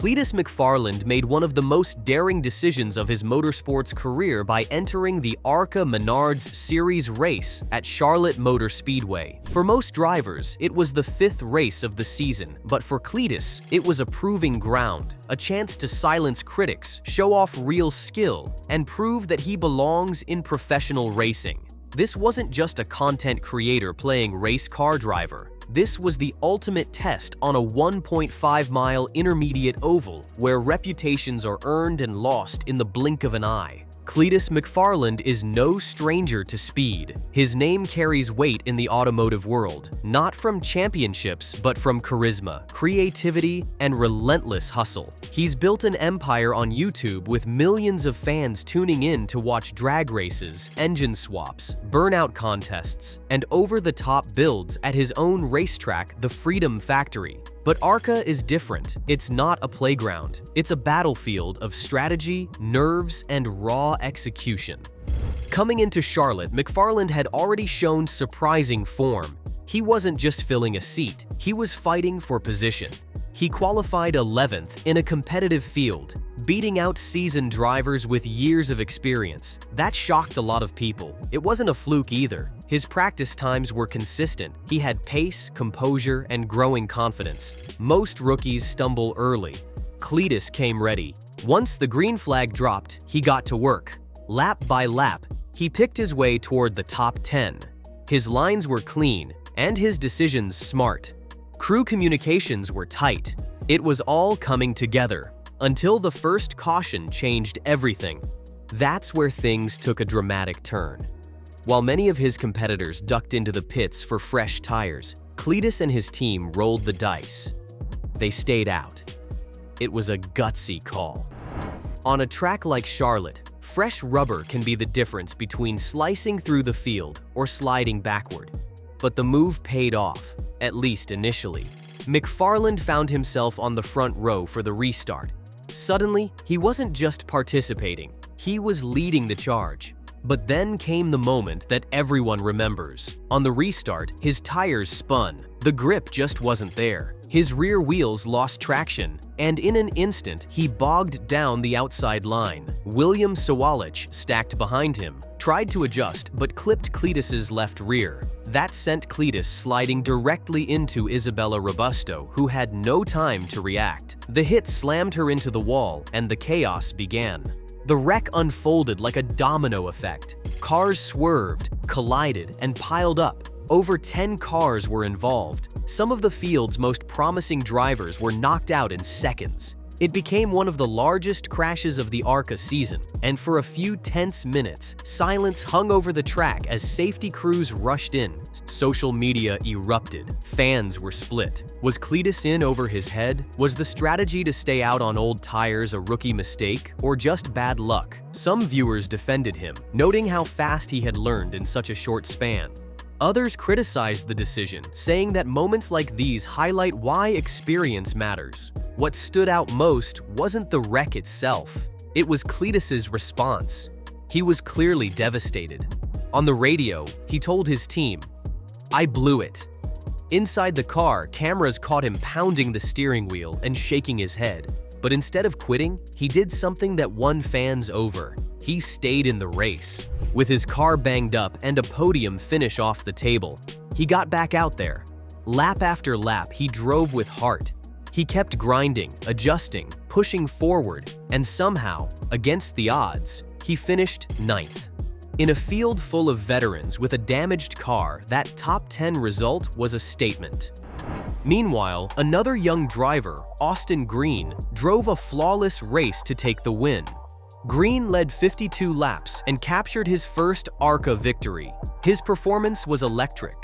Cleetus McFarland made one of the most daring decisions of his motorsports career by entering the ARCA Menards Series race at Charlotte Motor Speedway. For most drivers, it was the 5th race of the season, but for Cleetus, it was a proving ground, a chance to silence critics, show off real skill, and prove that he belongs in professional racing. This wasn't just a content creator playing race car driver. This was the ultimate test on a 1.5-mile intermediate oval where reputations are earned and lost in the blink of an eye. Cleetus McFarland is no stranger to speed. His name carries weight in the automotive world, not from championships, but from charisma, creativity, and relentless hustle. He's built an empire on YouTube with millions of fans tuning in to watch drag races, engine swaps, burnout contests, and over-the-top builds at his own racetrack, the Freedom Factory. But ARCA is different. It's not a playground. It's a battlefield of strategy, nerves, and raw execution. Coming into Charlotte, McFarland had already shown surprising form. He wasn't just filling a seat, he was fighting for position. He qualified 11th in a competitive field, beating out seasoned drivers with years of experience. That shocked a lot of people. It wasn't a fluke either. His practice times were consistent. He had pace, composure, and growing confidence. Most rookies stumble early. Cleetus came ready. Once the green flag dropped, he got to work. Lap by lap, he picked his way toward the top 10. His lines were clean, and his decisions smart. Crew communications were tight. It was all coming together, until the first caution changed everything. That's where things took a dramatic turn. While many of his competitors ducked into the pits for fresh tires, Cleetus and his team rolled the dice. They stayed out. It was a gutsy call. On a track like Charlotte, fresh rubber can be the difference between slicing through the field or sliding backward. But the move paid off, at least initially. McFarland found himself on the front row for the restart. Suddenly, he wasn't just participating, he was leading the charge. But then came the moment that everyone remembers. On the restart, his tires spun. The grip just wasn't there. His rear wheels lost traction, and in an instant, he bogged down the outside line. William Sawalich, stacked behind him, tried to adjust but clipped Cleetus's left rear. That sent Cleetus sliding directly into Isabella Robusto, who had no time to react. The hit slammed her into the wall, and the chaos began. The wreck unfolded like a domino effect. Cars swerved, collided, and piled up. Over 10 cars were involved. Some of the field's most promising drivers were knocked out in seconds. It became one of the largest crashes of the ARCA season, and for a few tense minutes, silence hung over the track as safety crews rushed in. Social media erupted. Fans were split. Was Cleetus in over his head? Was the strategy to stay out on old tires a rookie mistake, or just bad luck? Some viewers defended him, noting how fast he had learned in such a short span. Others criticized the decision, saying that moments like these highlight why experience matters. What stood out most wasn't the wreck itself. It was Cleetus's response. He was clearly devastated. On the radio, he told his team, "I blew it." Inside the car, cameras caught him pounding the steering wheel and shaking his head. But instead of quitting, he did something that won fans over. He stayed in the race. With his car banged up and a podium finish off the table, he got back out there. Lap after lap, he drove with heart. He kept grinding, adjusting, pushing forward, and somehow, against the odds, he finished 9th. In a field full of veterans with a damaged car, that top 10 result was a statement. Meanwhile, another young driver, Austin Green, drove a flawless race to take the win. Green led 52 laps and captured his first ARCA victory. His performance was electric,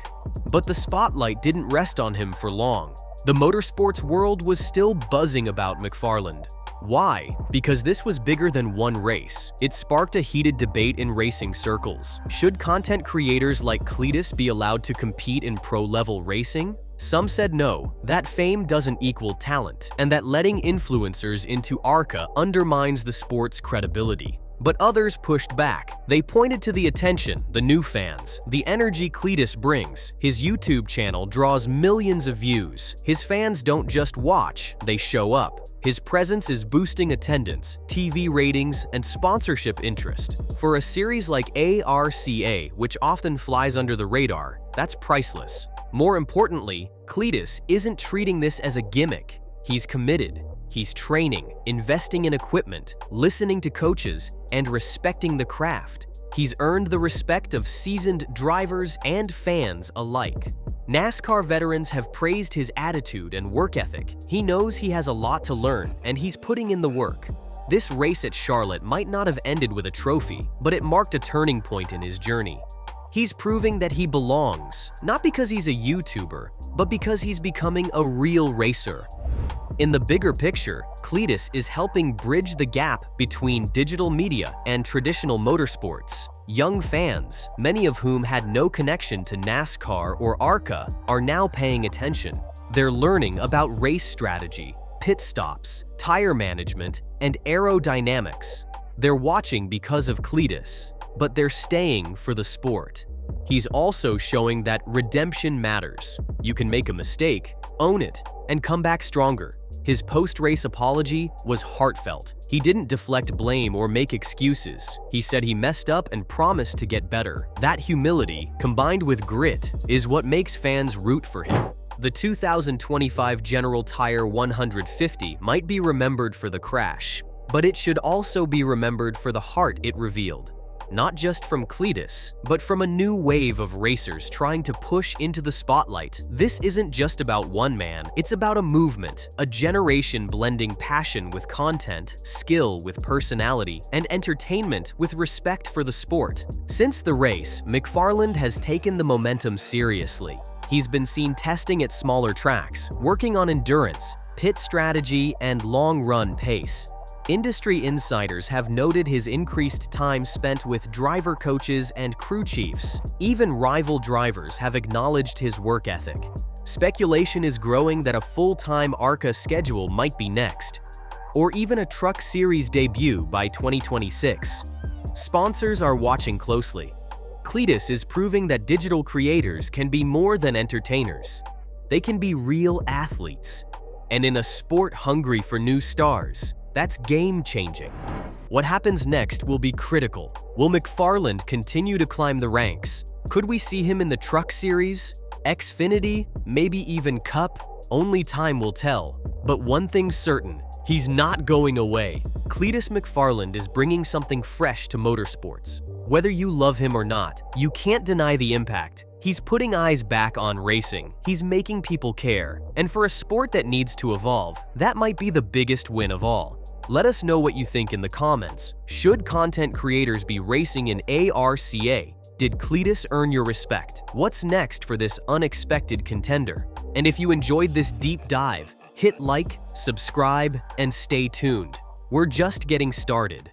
but the spotlight didn't rest on him for long. The motorsports world was still buzzing about McFarland. Why? Because this was bigger than one race. It sparked a heated debate in racing circles. Should content creators like Cleetus be allowed to compete in pro-level racing? Some said no, that fame doesn't equal talent, and that letting influencers into ARCA undermines the sport's credibility. But others pushed back. They pointed to the attention, the new fans, the energy Cleetus brings. His YouTube channel draws millions of views. His fans don't just watch, they show up. His presence is boosting attendance, TV ratings, and sponsorship interest. For a series like ARCA, which often flies under the radar, that's priceless. More importantly, Cleetus isn't treating this as a gimmick. He's committed. He's training, investing in equipment, listening to coaches, and respecting the craft. He's earned the respect of seasoned drivers and fans alike. NASCAR veterans have praised his attitude and work ethic. He knows he has a lot to learn, and he's putting in the work. This race at Charlotte might not have ended with a trophy, but it marked a turning point in his journey. He's proving that he belongs, not because he's a YouTuber, but because he's becoming a real racer. In the bigger picture, Cleetus is helping bridge the gap between digital media and traditional motorsports. Young fans, many of whom had no connection to NASCAR or ARCA, are now paying attention. They're learning about race strategy, pit stops, tire management, and aerodynamics. They're watching because of Cleetus, but they're staying for the sport. He's also showing that redemption matters. You can make a mistake, own it, and come back stronger. His post-race apology was heartfelt. He didn't deflect blame or make excuses. He said he messed up and promised to get better. That humility, combined with grit, is what makes fans root for him. The 2025 General Tire 150 might be remembered for the crash, but it should also be remembered for the heart it revealed. Not just from Cleetus, but from a new wave of racers trying to push into the spotlight. This isn't just about one man, it's about a movement, a generation blending passion with content, skill with personality, and entertainment with respect for the sport. Since the race, McFarland has taken the momentum seriously. He's been seen testing at smaller tracks, working on endurance, pit strategy, and long-run pace. Industry insiders have noted his increased time spent with driver coaches and crew chiefs. Even rival drivers have acknowledged his work ethic. Speculation is growing that a full-time ARCA schedule might be next, or even a Truck Series debut by 2026. Sponsors are watching closely. Cleetus is proving that digital creators can be more than entertainers. They can be real athletes. And in a sport hungry for new stars, that's game-changing. What happens next will be critical. Will McFarland continue to climb the ranks? Could we see him in the Truck Series, Xfinity, maybe even Cup? Only time will tell. But one thing's certain, he's not going away. Cleetus McFarland is bringing something fresh to motorsports. Whether you love him or not, you can't deny the impact. He's putting eyes back on racing. He's making people care. And for a sport that needs to evolve, that might be the biggest win of all. Let us know what you think in the comments. Should content creators be racing in ARCA? Did Cleetus earn your respect? What's next for this unexpected contender? And if you enjoyed this deep dive, hit like, subscribe, and stay tuned. We're just getting started.